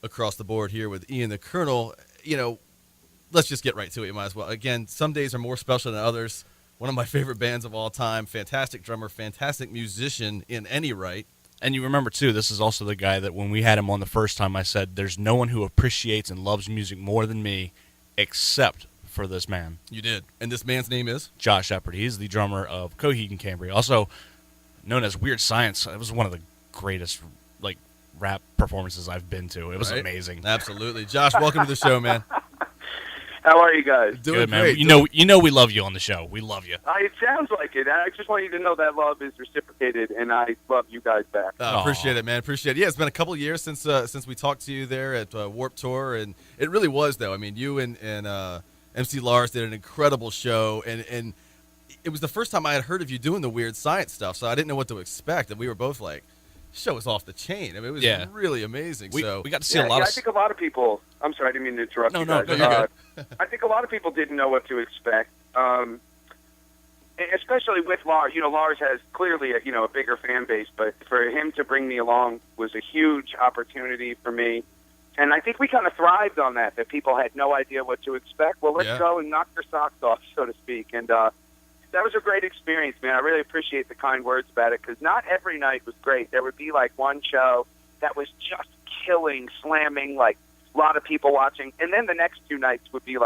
across the board here with Ian the Colonel. Let's just get right to it. You might as well. Again, some days are more special than others. One of my favorite bands of all time. Fantastic drummer, fantastic musician in any right. And you remember, too, this is also the guy that when we had him on the first time, I said, there's no one who appreciates and loves music more than me except for this man. You did. And this man's name is? Josh Eppard. He's the drummer of Coheed and Cambria, also known as Weird Science. It was one of the greatest rap performances I've been to. It was amazing. Absolutely. Josh, welcome to the show, man. How are you guys? Doing good, man. Great. You know we love you on the show. We love you. It sounds like it. I just want you to know that love is reciprocated, and I love you guys back. Appreciate it, man. Appreciate it. Yeah, it's been a couple of years since we talked to you there at Warped Tour, and it really was, though. I mean, you and MC Lars did an incredible show, and it was the first time I had heard of you doing the Weird Science stuff, so I didn't know what to expect, and we were both like, show is off the chain. I mean, it was really amazing. We got to see a lot of... I think a lot of people... I'm sorry, I didn't mean to interrupt you guys. No, you're good. I think a lot of people didn't know what to expect, especially with Lars. Lars has clearly a bigger fan base, but for him to bring me along was a huge opportunity for me. And I think we kind of thrived on that people had no idea what to expect. Well, let's go and knock their socks off, so to speak. And that was a great experience, man. I really appreciate the kind words about it, because not every night was great. There would be one show that was just killing, slamming, a lot of people watching. And then the next two nights would be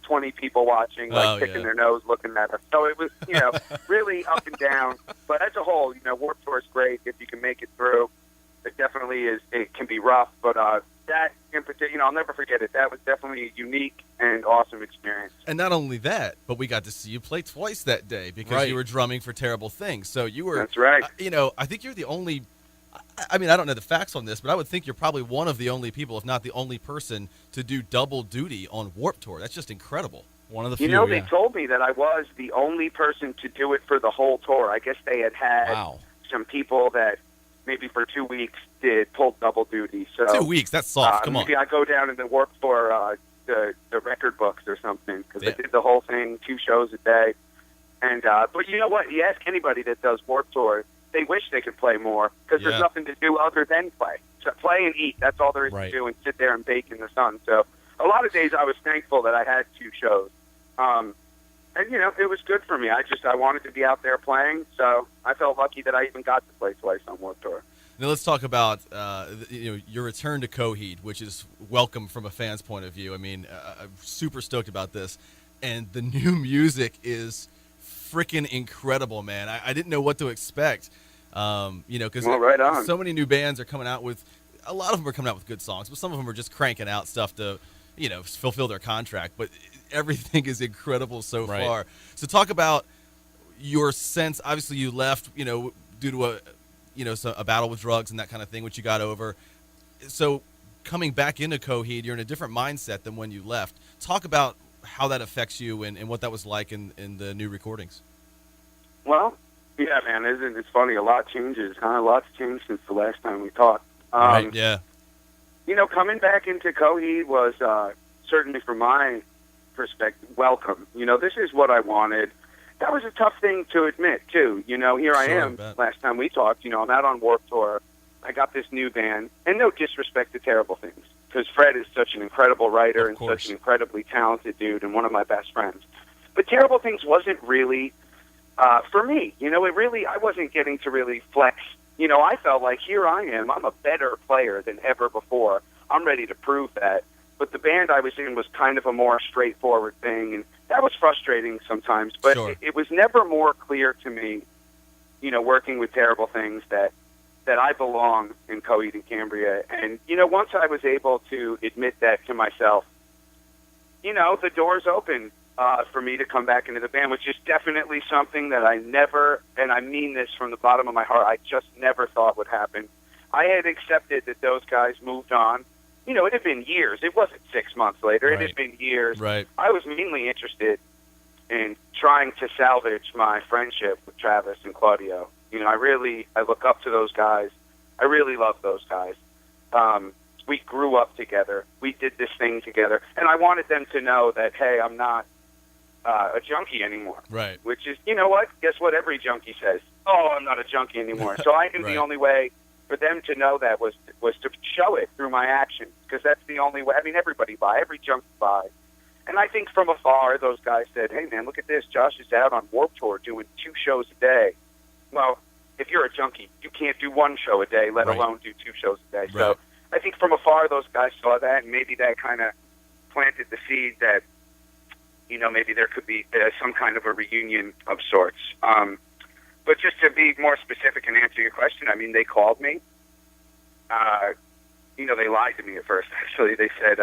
20 people watching, picking their nose, looking at us. So it was, really up and down. But as a whole, Warped Tour is great if you can make it through. It definitely is. It can be rough, but that in particular, I'll never forget it. That was definitely a unique and awesome experience. And not only that, but we got to see you play twice that day because you were drumming for Terrible Things. So you were. That's right. I think you're the only. I mean, I don't know the facts on this, but I would think you're probably one of the only people, if not the only person, to do double duty on Warped Tour. That's just incredible. One of the few. They told me that I was the only person to do it for the whole tour. I guess they had some people that maybe for 2 weeks pulled double duty. So 2 weeks, that's soft. Come on. Maybe I go down and then work for the record books or something, because I did the whole thing, 2 shows a day. And but you know what? You ask anybody that does Warped Tour, they wish they could play more, because there's nothing to do other than play. So play and eat. That's all there is to do, and sit there and bake in the sun. So a lot of days I was thankful that I had 2 shows. And, it was good for me. I wanted to be out there playing, so I felt lucky that I even got to play twice on Warped Tour. Now let's talk about your return to Coheed, which is welcome from a fan's point of view. I mean, I'm super stoked about this, and the new music is freaking incredible, man. I didn't know what to expect, because right on. So many new bands are coming out with. A lot of them are coming out with good songs, but some of them are just cranking out stuff to, fulfill their contract. But everything is incredible so far. So talk about your sense. Obviously, you left, due to a battle with drugs and that kind of thing, which you got over. So coming back into Coheed, you're in a different mindset than when you left. Talk about how that affects you and what that was like in the new recordings. Well, yeah, man, it's funny. A lot changes, huh? A lot's changed since the last time we talked. Yeah. Coming back into Coheed was certainly, from my perspective, welcome. This is what I wanted. That was a tough thing to admit, too. Here I am, last time we talked, I'm out on Warped Tour. I got this new band, and no disrespect to Terrible Things, because Fred is such an incredible writer and such an incredibly talented dude and one of my best friends. But Terrible Things wasn't really, for me, I wasn't getting to really flex. I felt like, here I am, I'm a better player than ever before. I'm ready to prove that. But the band I was in was kind of a more straightforward thing, and that was frustrating sometimes. But it was never more clear to me, working with Terrible Things, that I belong in Coheed and Cambria. And, once I was able to admit that to myself, the doors opened for me to come back into the band, which is definitely something that I never, and I mean this from the bottom of my heart, I just never thought would happen. I had accepted that those guys moved on. It had been years. It wasn't 6 months later. It had been years. Right. I was mainly interested in trying to salvage my friendship with Travis and Claudio. I look up to those guys. I really love those guys. We grew up together. We did this thing together. And I wanted them to know that, hey, I'm not a junkie anymore. Right. Which is, what? Guess what every junkie says? Oh, I'm not a junkie anymore. So I knew the only way for them to know that was to show it through my actions, because that's the only way. I mean, every junkie buys. And I think from afar, those guys said, hey, man, look at this. Josh is out on Warped Tour doing 2 shows a day. Well, if you're a junkie, you can't do 1 show a day, let alone do 2 shows a day. Right. So I think from afar, those guys saw that, and maybe that kind of planted the seed that, you know, maybe there could be some kind of a reunion of sorts. But just to be more specific and answer your question, I mean, they called me. You know, they lied to me at first, actually. They said,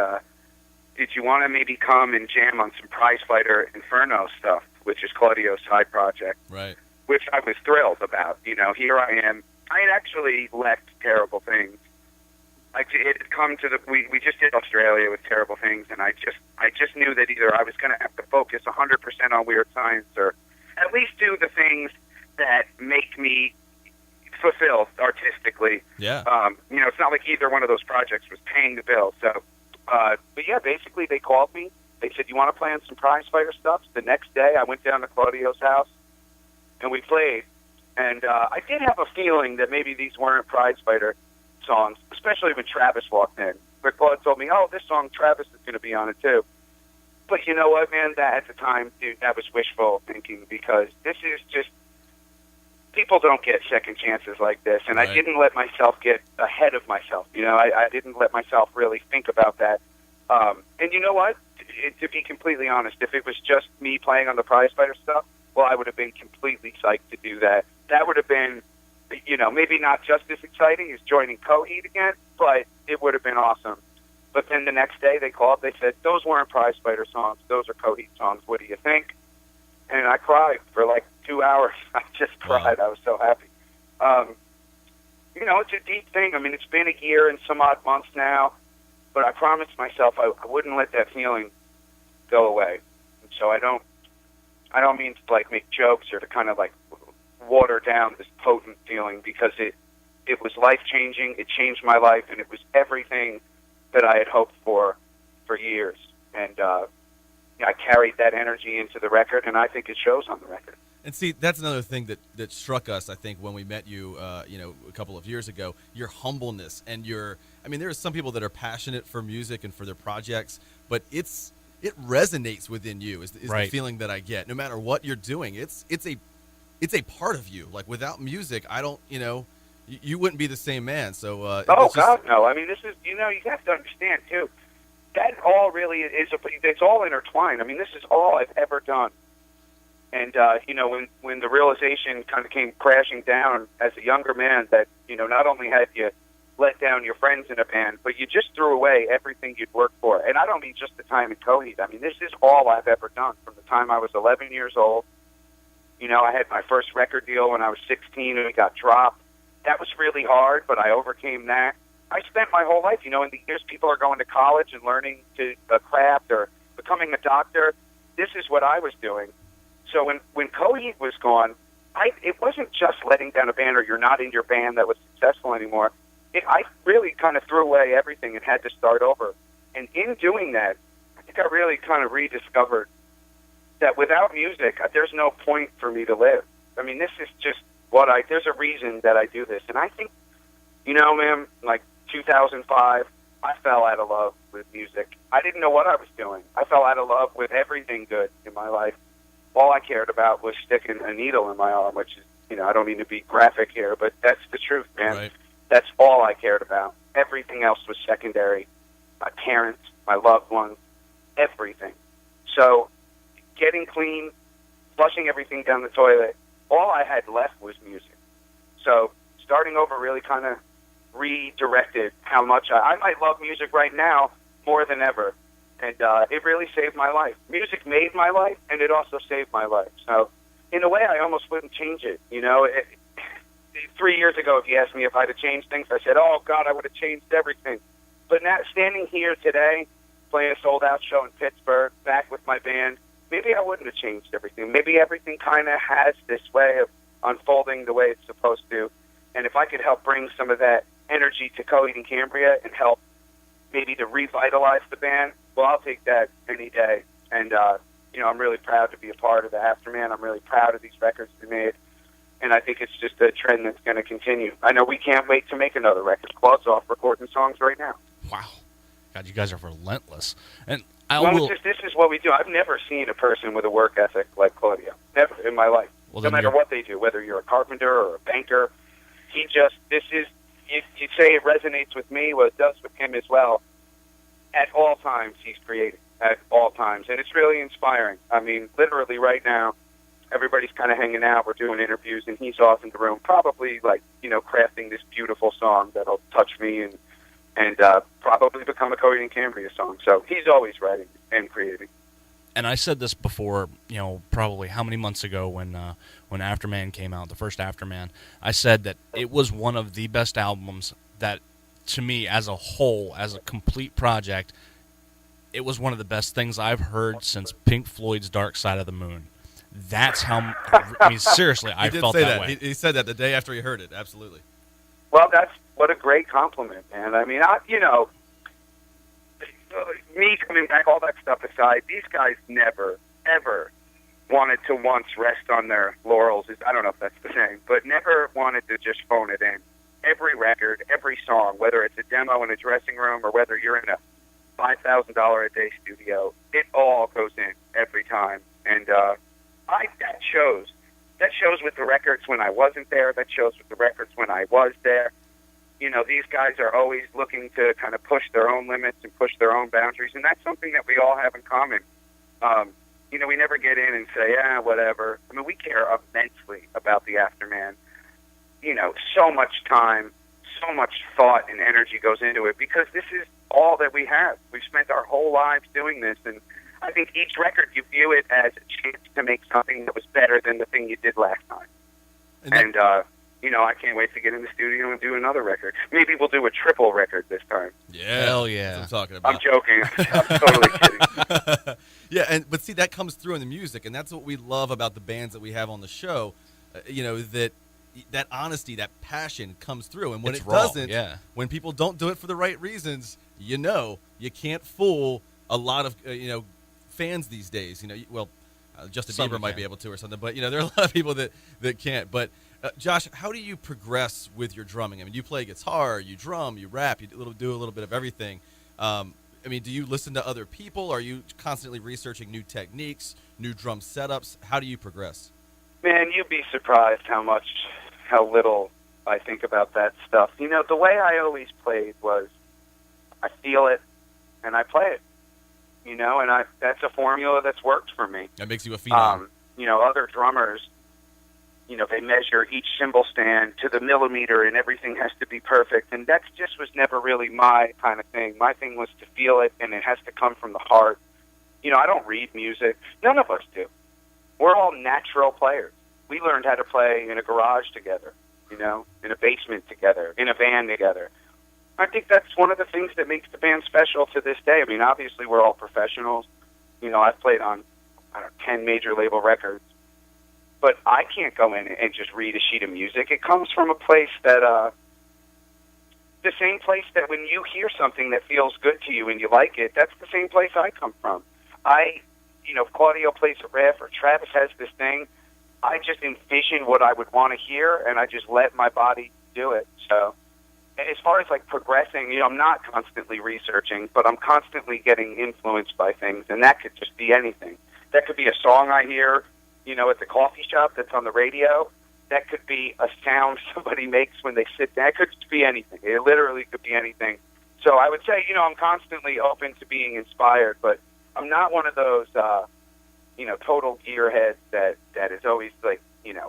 did you want to maybe come and jam on some Prizefighter Inferno stuff, which is Claudio's side project? Right. Which I was thrilled about. You know, here I am. I had actually left Terrible Things. It had come to we just did Australia with Terrible Things, and I just knew that either I was going to have to focus 100% on Weird Science, or at least do the things that make me fulfilled artistically. Yeah. You know, it's not like either one of those projects was paying the bill. So, but yeah, basically they called me. They said, you want to play on some Prizefighter stuff? The next day I went down to Claudio's house and we played. And I did have a feeling that maybe these weren't Prizefighter songs, especially when Travis walked in. But Claude told me, oh, this song, Travis is going to be on it too. But you know what, man? That at the time, dude, that was wishful thinking, because this is just, people don't get second chances like this. And Right. I didn't let myself get ahead of myself. You know, I didn't let myself really think about that. And you know what? To be completely honest, if it was just me playing on the Prizefighter stuff, well, I would have been completely psyched to do that. That would have been, you know, maybe not just as exciting as joining Coheed again, but it would have been awesome. But then the next day they called, they said, those weren't Prizefighter songs, those are Coheed songs, what do you think? And I cried for like 2 hours. I just cried. Wow. I was so happy. You know, it's a deep thing. I mean, it's been a year and some odd months now, but I promised myself I wouldn't let that feeling go away. And so I don't mean to like make jokes or to kind of like water down this potent feeling, because it was life-changing. It changed my life, and it was everything that I had hoped for years. And I carried that energy into the record, and I think it shows on the record. And see, that's another thing that struck us, I think, when we met you, you know, a couple of years ago, your humbleness and I mean, there are some people that are passionate for music and for their projects, but it resonates within you is Right. the feeling that I get. No matter what you're doing, it's a part of you. Like, without music, I don't, you know, you wouldn't be the same man. So, Oh, God, no. I mean, this is, you know, you have to understand, too, that all really is, it's all intertwined. I mean, this is all I've ever done. And, you know, when the realization kind of came crashing down as a younger man that, you know, not only had you let down your friends in a band, but you just threw away everything you'd worked for. And I don't mean just the time in Coheed. I mean, this is all I've ever done from the time I was 11 years old. You know, I had my first record deal when I was 16 and it got dropped. That was really hard, but I overcame that. I spent my whole life, you know, in the years people are going to college and learning to a craft or becoming a doctor. This is what I was doing. So when Coheed was gone, it wasn't just letting down a band or you're not in your band that was successful anymore. I really kind of threw away everything and had to start over. And in doing that, I think I really kind of rediscovered that without music, there's no point for me to live. I mean, this is just there's a reason that I do this. And I think, you know, man, like 2005, I fell out of love with music. I didn't know what I was doing. I fell out of love with everything good in my life. All I cared about was sticking a needle in my arm, which is, you know, I don't mean to be graphic here, but that's the truth, man. Right. That's all I cared about. Everything else was secondary. My parents, my loved ones, everything. So getting clean, flushing everything down the toilet, all I had left was music. So starting over really kind of redirected how much I might love music right now more than ever. And it really saved my life. Music made my life, and it also saved my life. So in a way, I almost wouldn't change it. You know, 3 years ago, if you asked me if I'd have changed things, I said, oh, God, I would have changed everything. But now, standing here today, playing a sold-out show in Pittsburgh, back with my band, maybe I wouldn't have changed everything. Maybe everything kind of has this way of unfolding the way it's supposed to. And if I could help bring some of that energy to Coheed and Cambria and help maybe to revitalize the band, well, I'll take that any day. And, you know, I'm really proud to be a part of the Afterman. I'm really proud of these records we made. And I think it's just a trend that's going to continue. I know we can't wait to make another record. Claude's off recording songs right now. Wow. God, you guys are relentless. And this is what we do. I've never seen a person with a work ethic like Claudio. Never in my life. Well, no matter what they do, whether you're a carpenter or a banker, you say it resonates with me, well, it does with him as well. At all times, he's creating. At all times. And it's really inspiring. I mean, literally right now, everybody's kind of hanging out. We're doing interviews, and he's off in the room, probably crafting this beautiful song that'll touch me and probably become a Coheed and Cambria song. So he's always writing and creating. And I said this before, probably how many months ago when Afterman came out, the first Afterman. I said that it was one of the best albums that, to me, as a whole, as a complete project, it was one of the best things I've heard since Pink Floyd's Dark Side of the Moon. That's how, seriously, I felt that way. He said that the day after he heard it, absolutely. Well, what a great compliment, man. I mean, me coming back, all that stuff aside, these guys never, ever wanted to once rest on their laurels. I don't know if that's the same, but never wanted to just phone it in. Every record, every song, whether it's a demo in a dressing room or whether you're in a $5,000 a day studio, it all goes in every time. And that shows. That shows with the records when I wasn't there. That shows with the records when I was there. These guys are always looking to kind of push their own limits and push their own boundaries, and that's something that we all have in common. We never get in and say, whatever. I mean, we care immensely about the Afterman. So much time, so much thought and energy goes into it because this is all that we have. We've spent our whole lives doing this, and I think each record you view it as a chance to make something that was better than the thing you did last time. And I can't wait to get in the studio and do another record. Maybe we'll do a triple record this time. Yeah, hell yeah! That's what I'm talking about. I'm joking. I'm totally kidding. Yeah, but see, that comes through in the music, and that's what we love about the bands that we have on the show. That honesty, that passion comes through, and when it doesn't, when people don't do it for the right reasons, you can't fool a lot of fans these days. Justin Bieber might be able to or something, but there are a lot of people that can't. But Josh, how do you progress with your drumming? I mean, you play guitar, you drum, you rap, you do a little bit of everything. Do you listen to other people? Are you constantly researching new techniques, new drum setups? How do you progress? Man, you'd be surprised how little I think about that stuff. The way I always played was I feel it and I play it. And that's a formula that's worked for me. That makes you a phenom. Other drummers, they measure each cymbal stand to the millimeter and everything has to be perfect. And that just was never really my kind of thing. My thing was to feel it, and it has to come from the heart. I don't read music. None of us do. We're all natural players. We learned how to play in a garage together, in a basement together, in a van together. I think that's one of the things that makes the band special to this day. I mean, obviously, we're all professionals. I've played on, 10 major label records. But I can't go in and just read a sheet of music. It comes from a place that, the same place that when you hear something that feels good to you and you like it, that's the same place I come from. If Claudio plays a riff or Travis has this thing, I just envision what I would want to hear, and I just let my body do it. So as far as progressing, I'm not constantly researching, but I'm constantly getting influenced by things, and that could just be anything. That could be a song I hear, at the coffee shop that's on the radio. That could be a sound somebody makes when they sit down. It could just be anything. It literally could be anything. So I would say, I'm constantly open to being inspired, but I'm not one of those, total gearheads that is always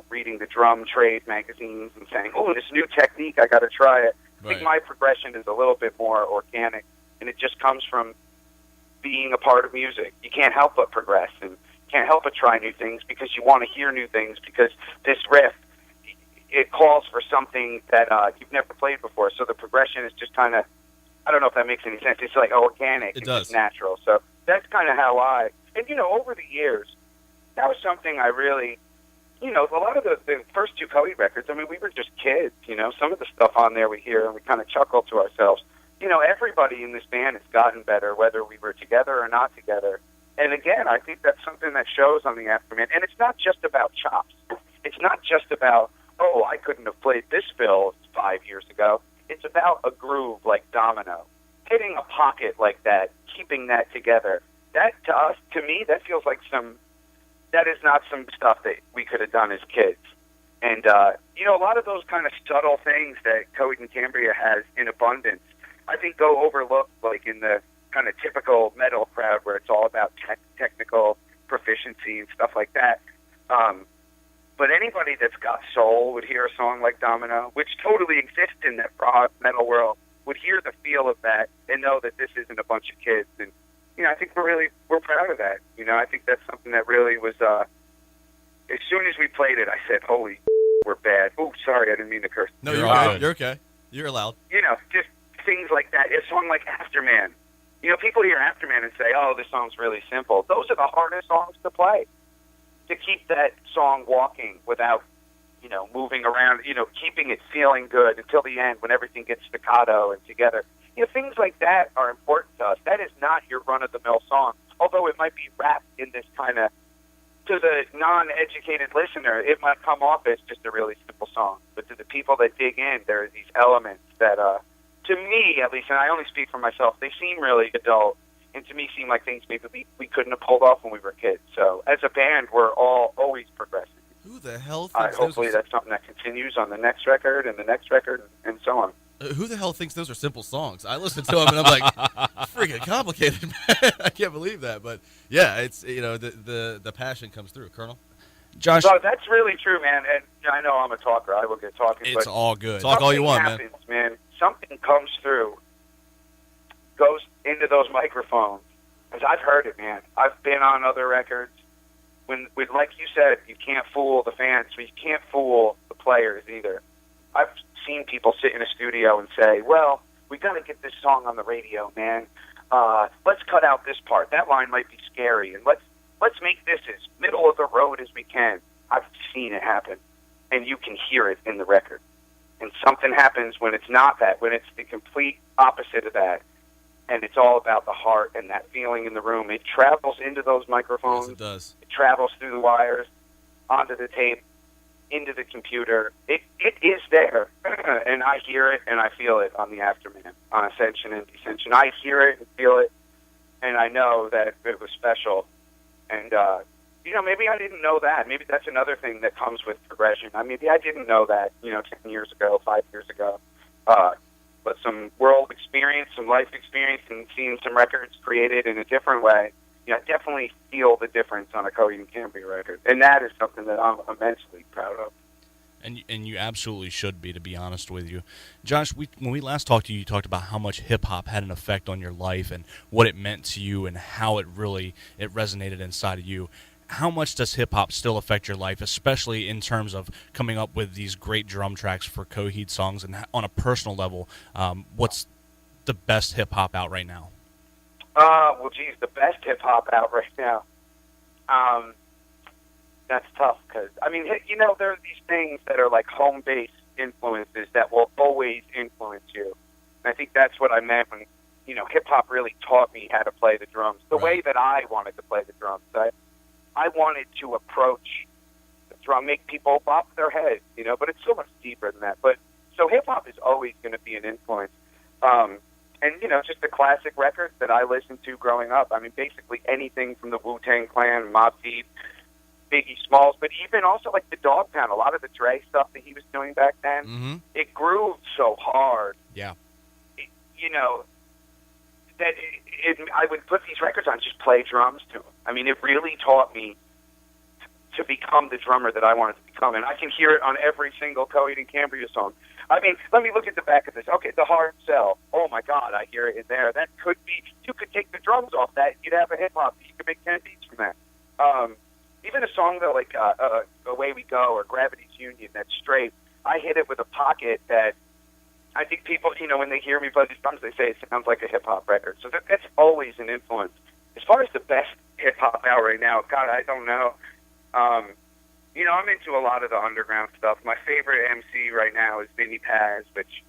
reading the drum trade magazines and saying, oh, this new technique, I got to try it. I think my progression is a little bit more organic, and it just comes from being a part of music. You can't help but progress, and you can't help but try new things because you want to hear new things, because this riff, it calls for something that you've never played before. So the progression is just kind of, I don't know if that makes any sense. It's organic. It does. It's natural. So that's kind of how and over the years, that was something I really, a lot of the first two Coheed records, we were just kids, some of the stuff on there we hear and we kind of chuckle to ourselves. Everybody in this band has gotten better, whether we were together or not together. And again, I think that's something that shows on the Afterman. And it's not just about chops. It's not just about, oh, I couldn't have played this fill 5 years ago. It's about a groove like Domino, hitting a pocket like that, keeping that together. That, to us, to me, that feels like that is not some stuff that we could have done as kids. And, you know, a lot of those kind of subtle things that Coheed and Cambria has in abundance, I think go overlooked, like in the kind of typical metal crowd where it's all about technical proficiency and stuff like that. But anybody that's got soul would hear a song like Domino, which totally exists in that prog metal world, would hear the feel of that and know that this isn't a bunch of kids. And, you know, I think we're proud of that. You know, I think that's something that really was, as soon as we played it, I said, holy, we're bad. Oh, sorry, I didn't mean to curse. No, you're good. You're okay. You're allowed. You know, just things like that. A song like Afterman. You know, people hear Afterman and say, oh, this song's really simple. Those are the hardest songs to play. To keep that song walking without, you know, moving around, you know, keeping it feeling good until the end when everything gets staccato and together. You know, things like that are important to us. That is not your run-of-the-mill song, although it might be wrapped in this kind of, to the non-educated listener, it might come off as just a really simple song. But to the people that dig in, there are these elements that, to me at least, and I only speak for myself, they seem really adult, and to me seem like things maybe we couldn't have pulled off when we were kids. So as a band, we're all always progressing. Who the hell thinks hopefully that's something that continues on the next record and the next record and so on. Who the hell thinks those are simple songs? I listen to them and I'm like, freaking complicated, man. I can't believe that. But yeah, it's, you know, the passion comes through. Colonel? Josh? So that's really true, man. And I know I'm a talker. I will get talking. It's all good. Talk all you want, happens, man. Something comes through, goes into those microphones. Because I've heard it, man. I've been on other records. When, like you said, you can't fool the fans, but you can't fool the players either. I've seen people sit in a studio and say, well, we got to get this song on the radio, man. Let's cut out this part. That line might be scary, and let's make this as middle of the road as we can. I've seen it happen, and you can hear it in the record. And something happens when it's not that, when it's the complete opposite of that, and it's all about the heart and that feeling in the room. It travels into those microphones. Yes, it does. It travels through the wires, onto the tape, into the computer. It is there, and I hear it and I feel it on the Afterman, on Ascension and Descension. I hear it and feel it, and I know that it was special. And, you know, maybe I didn't know that. Maybe that's another thing that comes with progression. Maybe I didn't know that, 10 years ago, 5 years ago. But some world experience, some life experience, and seeing some records created in a different way, I definitely feel the difference on a Coheed and Cambria record. And that is something that I'm immensely proud of. And you absolutely should be, to be honest with you. Josh, when we last talked to you, you talked about how much hip-hop had an effect on your life and what it meant to you and how it resonated inside of you. How much does hip-hop still affect your life, especially in terms of coming up with these great drum tracks for Coheed songs? And on a personal level, what's the best hip-hop out right now? Well, geez, the best hip-hop out right now. That's tough because, there are these things that are like home-based influences that will always influence you. And I think that's what I meant when, hip-hop really taught me how to play the drums, the way that I wanted to play the drums. I wanted to approach the drum, make people bop their heads, but it's so much deeper than that. So hip-hop is always going to be an influence. And, just the classic records that I listened to growing up. Basically anything from the Wu-Tang Clan, Mobb Deep, Biggie Smalls, but even also like the Dog Pound, a lot of the Dre stuff that he was doing back then, it grooved so hard. Yeah. That I would put these records on, just play drums to them. It really taught me to become the drummer that I wanted to become, and I can hear it on every single Coheed and Cambria song. Let me look at the back of this. Okay, the Hard Sell. Oh my God, I hear it in there. That could be. You could take the drums off that. You'd have a hip hop. You could make 10 beats from that. Even a song though, like Away We Go or Gravity's Union, that's straight. I hit it with a pocket that I think people, when they hear me play these drums, they say it sounds like a hip hop record. So that's always an influence. As far as the best hip hop out right now, God, I don't know. I'm into a lot of the underground stuff. My favorite MC right now is Vinny Paz, which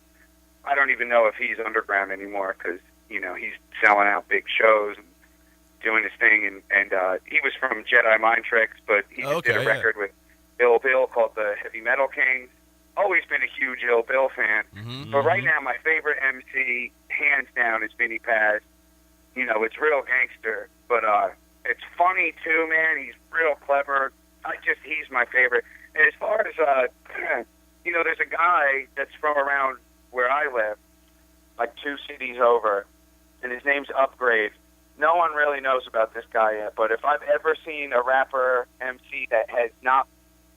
I don't even know if he's underground anymore because, he's selling out big shows and doing his thing. And he was from Jedi Mind Tricks, but he did a record with Ill Bill called the Heavy Metal Kings. Always been a huge Ill Bill fan. Mm-hmm. But right now, my favorite MC, hands down, is Vinny Paz. You know, it's real gangster, but it's funny too, man. He's real clever. He's my favorite. And as far as, you know, there's a guy that's from around where I live, like 2 cities over, and his name's Upgrade. No one really knows about this guy yet, but if I've ever seen a rapper MC that has not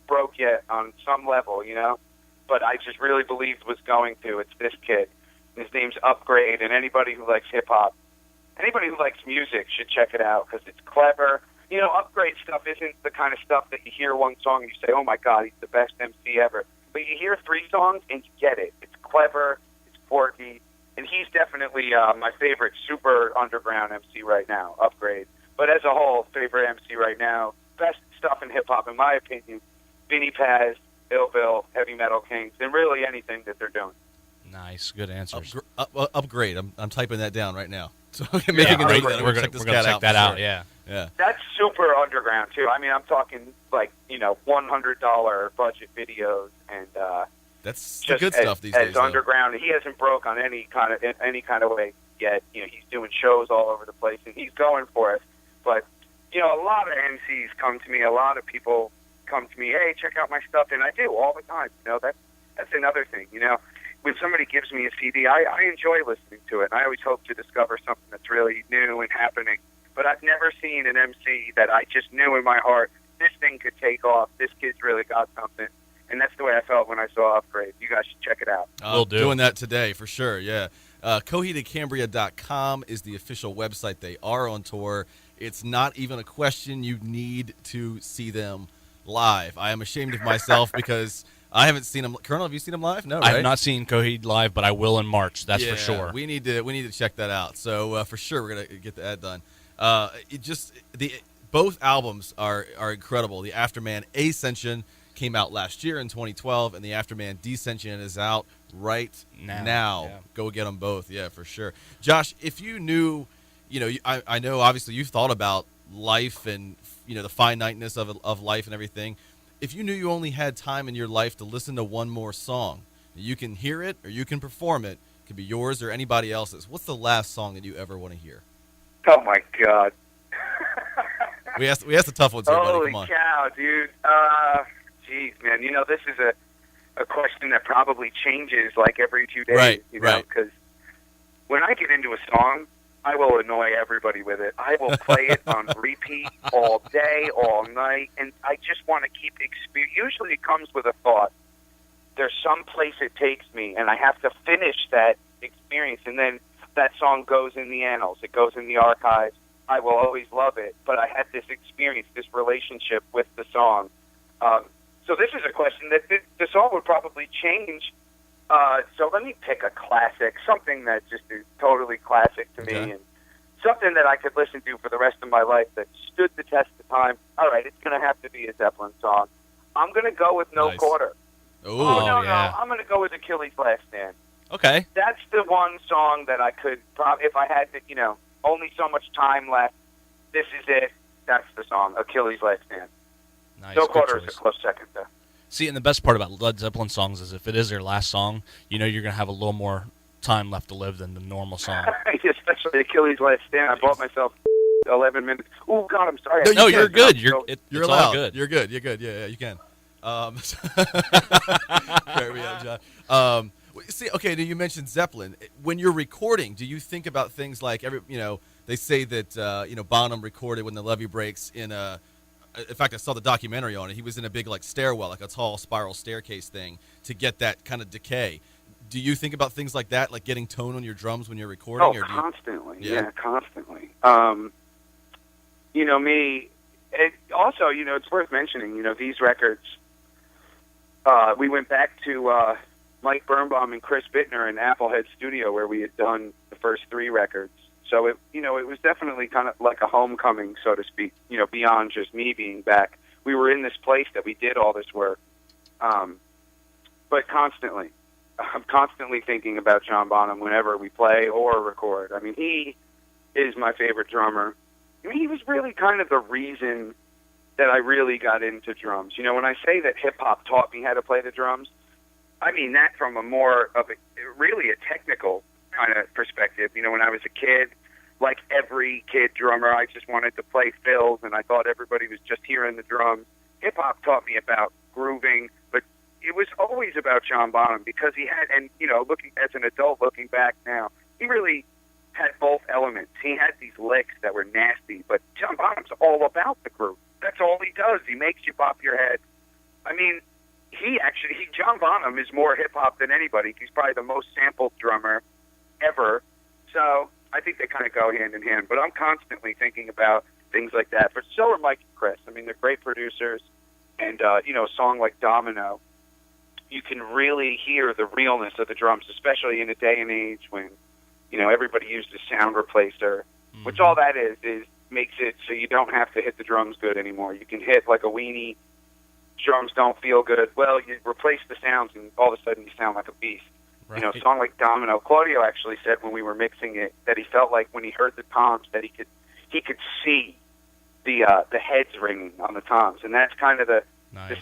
broke yet on some level, you know, but I just really believed was going to, it's this kid. His name's Upgrade, and anybody who likes hip-hop, anybody who likes music should check it out because it's clever. You know, Upgrade stuff isn't the kind of stuff that you hear one song and you say, oh, my God, he's the best MC ever. But you hear 3 songs and you get it. It's clever, it's quirky, and he's definitely my favorite super underground MC right now, Upgrade. But as a whole, favorite MC right now, best stuff in hip-hop, in my opinion, Vinny Paz, Ill Bill, Heavy Metal Kings, and really anything that they're doing. Nice, good answers. Upgrade. I'm typing that down right now. So we're going to check that out. Yeah. That's super underground too. I mean, I'm talking like, you know, $100 budget videos, and that's the good stuff these days. As underground, he hasn't broke on any kind of way yet. You know, he's doing shows all over the place, and he's going for it. But you know, a lot of MCs come to me. A lot of people come to me. Hey, check out my stuff, and I do all the time. You know, that's another thing. You know, when somebody gives me a CD, I enjoy listening to it, and I always hope to discover something that's really new and happening. But I've never seen an MC that I just knew in my heart, this thing could take off, this kid's really got something. And that's the way I felt when I saw Upgrade. You guys should check it out. We'll do. Doing that today, for sure, yeah. Coheedandcambria.com is the official website. They are on tour. It's not even a question. You need to see them live. I am ashamed of myself because I haven't seen them. Colonel, have you seen them live? No, right? I have not seen Coheed live, but I will in March. That's for sure. We need to check that out. So for sure, we're gonna get that done. Both albums are incredible. The Afterman Ascension came out last year in 2012, and the Afterman Descension is out right now. Yeah. Go get them both. Yeah, for sure. Josh, if you knew, you know, I know obviously you've thought about life and, you know, the finiteness of life and everything. If you knew you only had time in your life to listen to one more song, you can hear it or you can perform it. It could be yours or anybody else's. What's the last song that you ever want to hear? Oh my God! we asked the tough ones here, buddy. Holy Come on. cow, dude! Jeez, man. You know, this is a question that probably changes like every 2 days. Right, you know, because when I get into a song, I will annoy everybody with it. I will play it on repeat all day, all night, and I just want to keep experience. Usually it comes with a thought. There's some place it takes me, and I have to finish that experience, and then that song goes in the annals. It goes in the archives. I will always love it, but I had this experience, this relationship with the song. So this is a question that the song would probably change. So let me pick a classic, something that just is totally classic to me, and something that I could listen to for the rest of my life that stood the test of time. All right, it's going to have to be a Zeppelin song. I'm going to go with No Quarter. Ooh. No, I'm going to go with Achilles' Last Stand. Okay. That's the one song that I could probably, if I had to, you know, only so much time left, this is it. That's the song, Achilles' Last Stand. Nice. No Quarter is a close second, though. See, and the best part about Led Zeppelin songs is if it is their last song, you know you're going to have a little more time left to live than the normal song. Especially Achilles' Last Stand. I bought myself 11 minutes. Oh, God, I'm sorry. No, you're good. You're allowed. All good. You're good. You're good. Yeah, you can. Fair me up, John. See, okay, now you mentioned Zeppelin. When you're recording, do you think about things like they say that Bonham recorded When the Levee Breaks in a. In fact, I saw the documentary on it. He was in a big stairwell, like a tall spiral staircase thing, to get that kind of decay. Do you think about things like that, like getting tone on your drums when you're recording? Oh, constantly. Yeah, constantly. Me. Also, it's worth mentioning. These records. We went back to Mike Birnbaum and Chris Bittner in Applehead Studio, where we had done the first 3 records. So it was definitely kind of like a homecoming, so to speak. Beyond just me being back, we were in this place that we did all this work. But constantly, I'm constantly thinking about John Bonham whenever we play or record. I mean, he is my favorite drummer. I mean, he was really kind of the reason that I really got into drums. You know, when I say that hip-hop taught me how to play the drums, I mean that from a more of a, really a technical kind of perspective. You know, when I was a kid, like every kid drummer, I just wanted to play fills, and I thought everybody was just hearing the drums. Hip-hop taught me about grooving, but it was always about John Bonham because he had, and, you know, looking as an adult, looking back now, he really had both elements. He had these licks that were nasty, but John Bonham's all about the groove. That's all he does. He makes you bop your head. I mean, John Bonham is more hip-hop than anybody. He's probably the most sampled drummer ever. So I think they kind of go hand in hand. But I'm constantly thinking about things like that. But so are Mike and Chris. I mean, they're great producers. And, you know, a song like Domino, you can really hear the realness of the drums, especially in a day and age when, you know, everybody uses sound replacer, which all that is makes it so you don't have to hit the drums good anymore. You can hit like a weenie. Drums don't feel good. Well, you replace the sounds, and all of a sudden you sound like a beast. Right. You know, a song like Domino. Claudio actually said when we were mixing it that he felt like when he heard the toms that he could see the heads ringing on the toms, and that's kind of the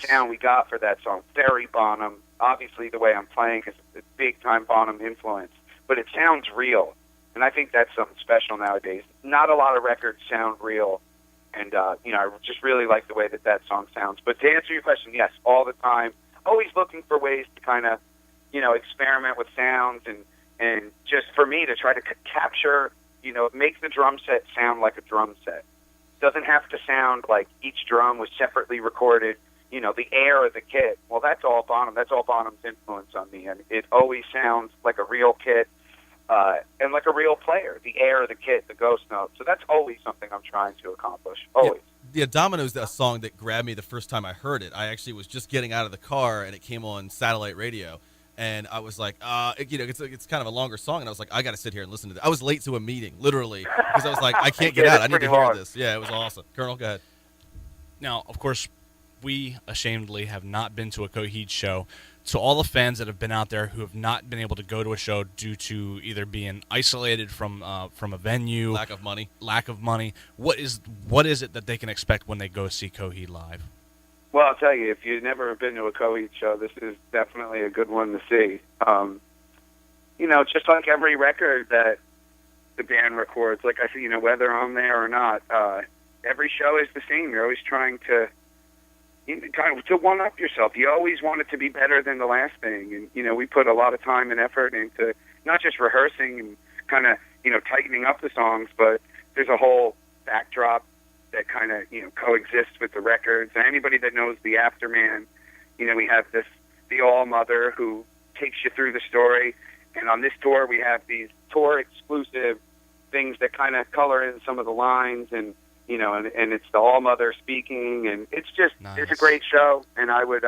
sound we got for that song. Very Bonham. Obviously, the way I'm playing is a big time Bonham influence, but it sounds real. And I think that's something special nowadays. Not a lot of records sound real. And, you know, I just really like the way that song sounds. But to answer your question, yes, all the time. Always looking for ways to kind of, you know, experiment with sounds and just for me to try to capture, you know, make the drum set sound like a drum set. Doesn't have to sound like each drum was separately recorded, you know, the air of the kit. Well, that's all Bonham. That's all Bonham's influence on me. And it always sounds like a real kit. And like a real player, the air of the kit, the ghost note. So that's always something I'm trying to accomplish. Always. Yeah, Domino's a song that grabbed me the first time I heard it. I actually was just getting out of the car, and it came on satellite radio. And I was like, you know, it's kind of a longer song. And I was like, I got to sit here and listen to this. I was late to a meeting, literally, because I was like, I can't get out. I need to hear this. Yeah, it was awesome. Colonel, go ahead. Now, of course, we ashamedly have not been to a Coheed show. So all the fans that have been out there who have not been able to go to a show due to either being isolated from a venue, lack of money, what is it that they can expect when they go see Coheed live? Well, I'll tell you, if you've never been to a Coheed show, this is definitely a good one to see. You know, just like every record that the band records, like I said, you know, whether I'm there or not, every show is the same. You're always trying to one up yourself. You always want it to be better than the last thing. And, you know, we put a lot of time and effort into not just rehearsing and kind of, you know, tightening up the songs, but there's a whole backdrop that kind of, you know, coexists with the records. And anybody that knows the Afterman, you know, we have the All-Mother who takes you through the story. And on this tour, we have these tour-exclusive things that kind of color in some of the lines, and you know, and it's the All-Mother speaking, and it's just, It's a great show, and I would,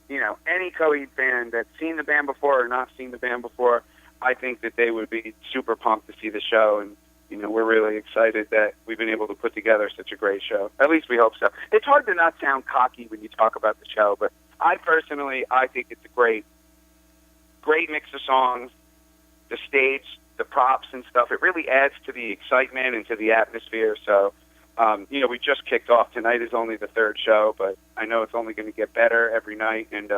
you know, any Coheed fan that's seen the band before or not seen the band before, I think that they would be super pumped to see the show, and, you know, we're really excited that we've been able to put together such a great show. At least we hope so. It's hard to not sound cocky when you talk about the show, but I think it's a great mix of songs, the stage, the props and stuff. It really adds to the excitement and to the atmosphere, so... you know, we just kicked off. Tonight is only the third show, but I know it's only going to get better every night, and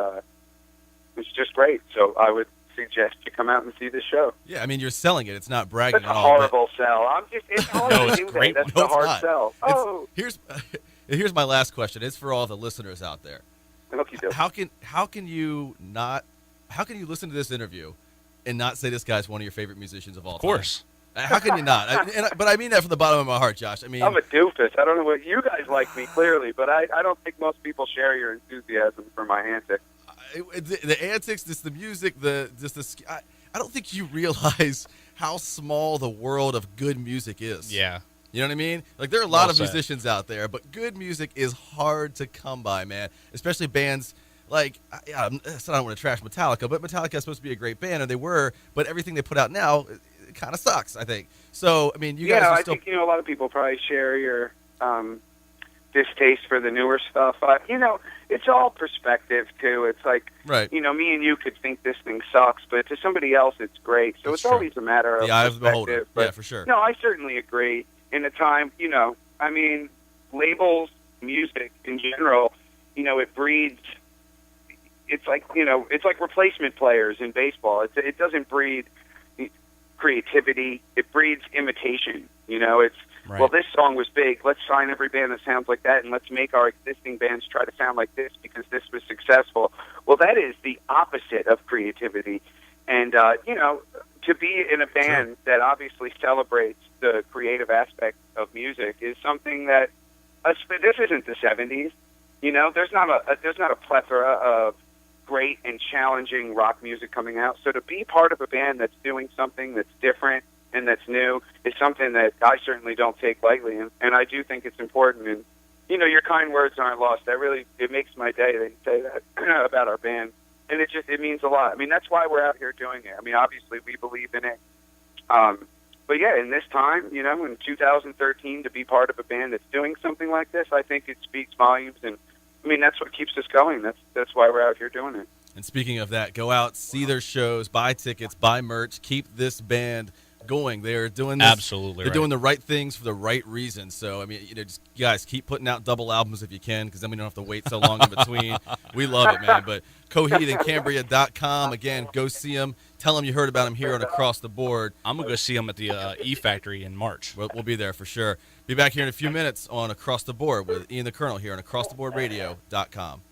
it's just great. So I would suggest you come out and see this show. Yeah, I mean, you're selling it. It's not bragging at all. That's a horrible sell. It's hard to do that. That's a hard sell. Oh. Here's my last question. It's for all the listeners out there. How can you listen to this interview and not say this guy's one of your favorite musicians of all time? Of course. How can you not? But I mean that from the bottom of my heart, Josh. I mean, I'm a doofus. I don't know what you guys like me, clearly, but I don't think most people share your enthusiasm for my antics. The antics, the music, I don't think you realize how small the world of good music is. Yeah. You know what I mean? Like, there are a lot of musicians out there, but good music is hard to come by, man. Especially bands like, I don't want to trash Metallica, but Metallica is supposed to be a great band, and they were, but everything they put out now kind of sucks, I think. So, I mean, you guys are still... I think, you know, a lot of people probably share your distaste for the newer stuff. You know, it's all perspective, too. It's like, right. You know, me and you could think this thing sucks, but to somebody else, it's great. So it's always a matter of the eye of the beholder. But, yeah, for sure. No, I certainly agree. In a time, you know, I mean, labels, music in general, it breeds. It's like replacement players in baseball. It doesn't breed creativity. It breeds imitation. It's Right. well, this song was big. Let's sign every band that sounds like that, and let's make our existing bands try to sound like this because this was successful. Well, that is the opposite of creativity. And to be in a band that obviously celebrates the creative aspect of music is something that this isn't the '70s. There's not a plethora of great and challenging rock music coming out. So to be part of a band that's doing something that's different and that's new is something that I certainly don't take lightly, and I do think it's important. And your kind words aren't lost. It makes my day that you say that about our band, and it means a lot. I mean, that's why we're out here doing it. I mean, obviously we believe in it, but yeah, in this time, in 2013, to be part of a band that's doing something like this, I think it speaks volumes. And I mean, that's what keeps us going. That's why we're out here doing it. And speaking of that, go out, see their shows, buy tickets, buy merch, keep this band going. They're doing this, absolutely. They're doing the right things for the right reasons. So I mean, just guys, keep putting out double albums if you can, because then we don't have to wait so long in between. We love it, man. But CoheedandCambria.com, again, go see them. Tell them you heard about them here on Across the Board. I'm gonna go see them at the E Factory in March. We'll be there for sure. Be back here in a few minutes on Across the Board with Ian the Colonel here on AcrossTheBoardRadio.com.